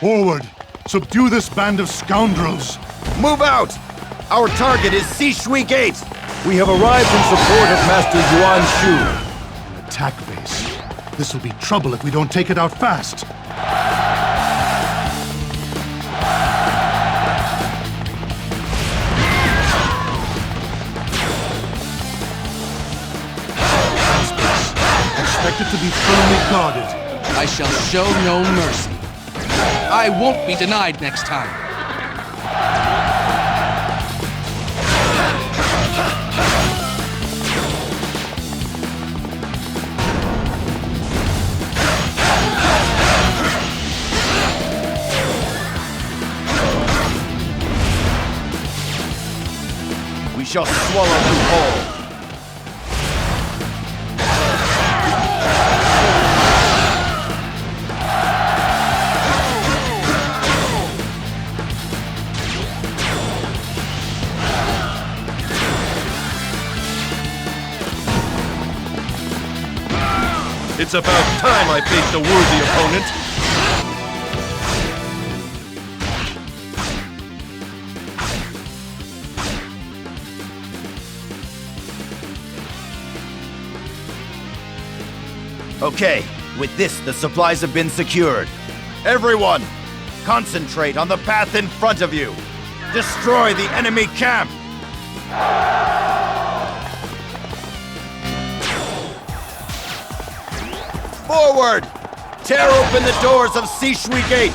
Forward! Subdue this band of scoundrels! Move out! Our target is Sishui Gate! We have arrived in support of Master Yuan Shu. An attack base. This will be trouble if we don't take it out fast. Expect it to be firmly guarded. I shall show no mercy. I won't be denied next time. We shall swallow them whole. It's about time I faced a worthy opponent. Okay, with this, the supplies have been secured. Everyone, concentrate on the path in front of you. Destroy the enemy camp! Forward! Tear open the doors of Sishui Gate!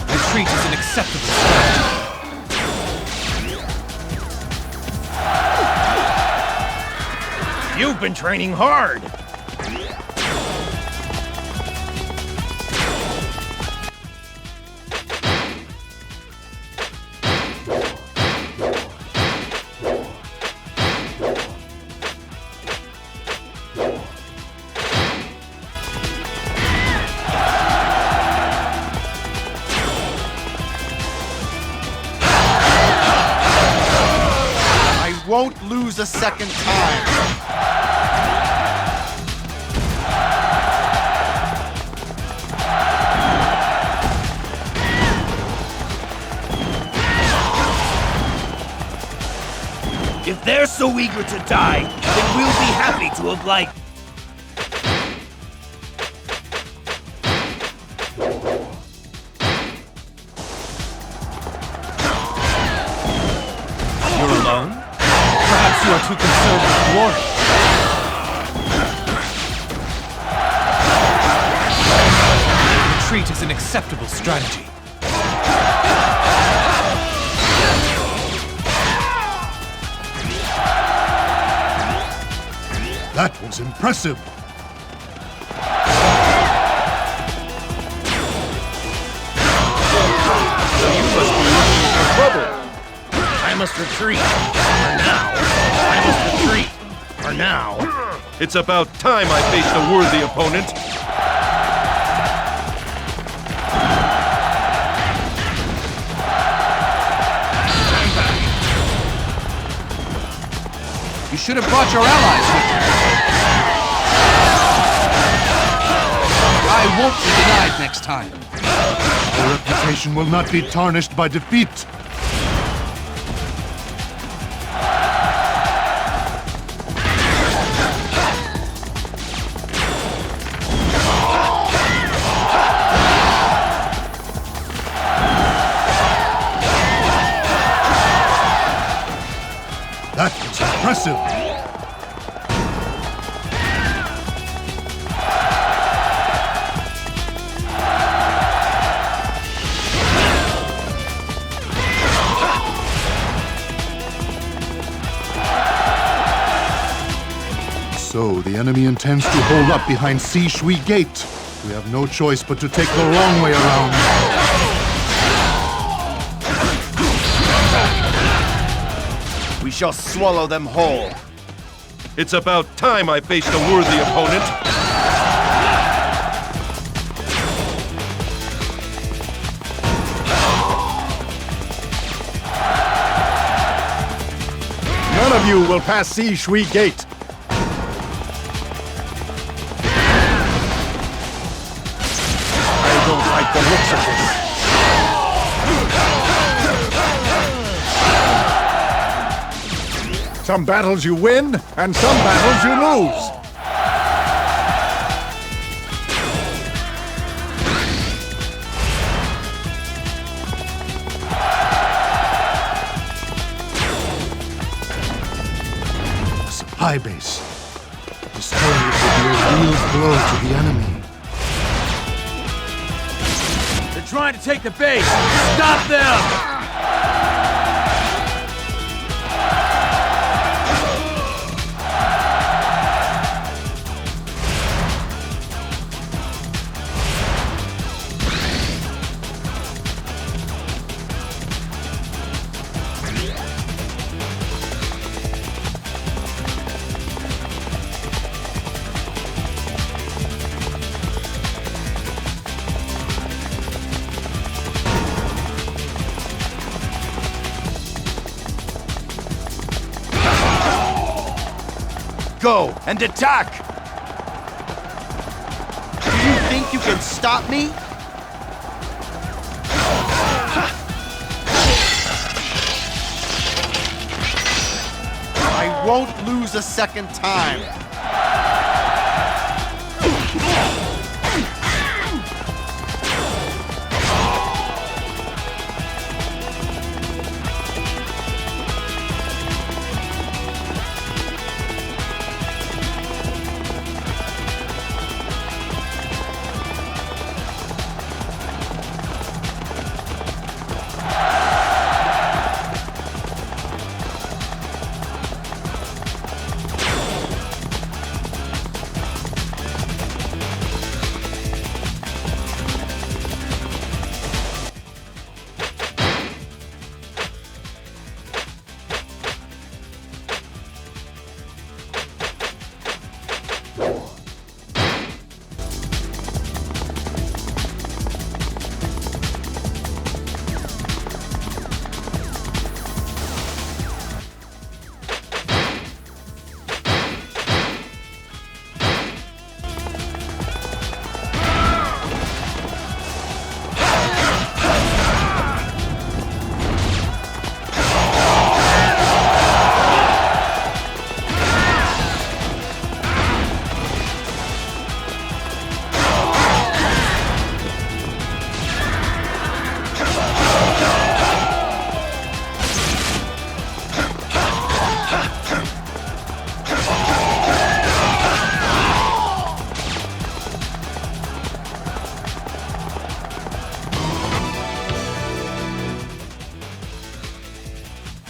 Retreat is an acceptable strategy. You've been training hard! Won't lose a second time. If they're so eager to die, then we'll be happy to oblige. You're alone? Perhaps you are too concerned with glory. Retreat is an acceptable strategy. That was impressive. You must be looking for trouble. I must retreat. For now. I must retreat. For now. It's about time I faced a worthy opponent. You should have brought your allies with you. I won't be denied next time. Our reputation will not be tarnished by defeat. That was impressive. So, the enemy intends to hold up behind Sishui Gate. We have no choice but to take the long way around. We shall swallow them whole. It's about time I faced a worthy opponent. None of you will pass Sishui Gate. chance of this. Some battles you win, and some battles you lose. Supply base. Destroying it would be a real blow to the enemy. They're trying to take the base! Stop them! Go and attack! Do you think you can stop me? I won't lose a second time.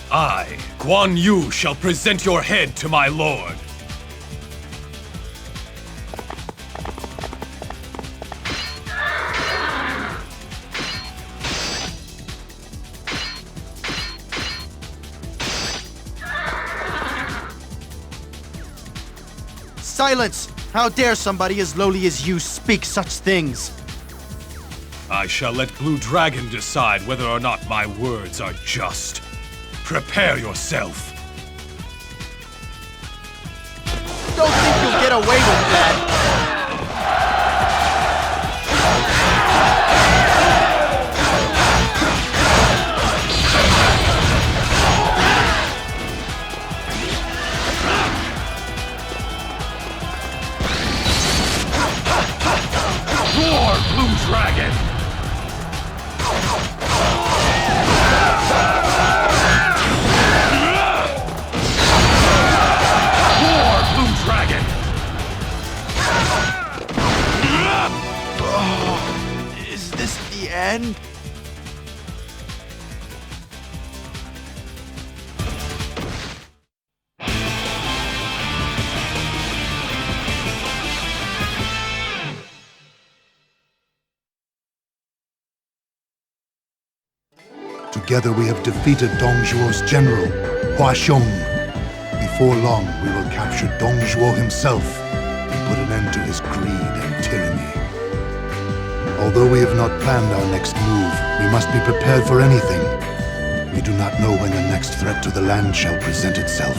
I, Guan Yu, shall present your head to my lord. Silence! How dare somebody as lowly as you speak such things? I shall let Blue Dragon decide whether or not my words are just. Prepare yourself. Don't think you'll get away with that! Roar, Blue Dragon! Roar, Blue Dragon! Is this the end? Together we have defeated Dong Zhuo's general, Hua Xiong. Before long, we will capture Dong Zhuo himself and put an end to his greed and tyranny. Although we have not planned our next move, we must be prepared for anything. We do not know when the next threat to the land shall present itself.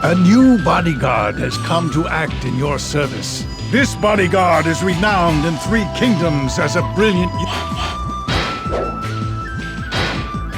A new bodyguard has come to act in your service. This bodyguard is renowned in 3 kingdoms as a brilliant...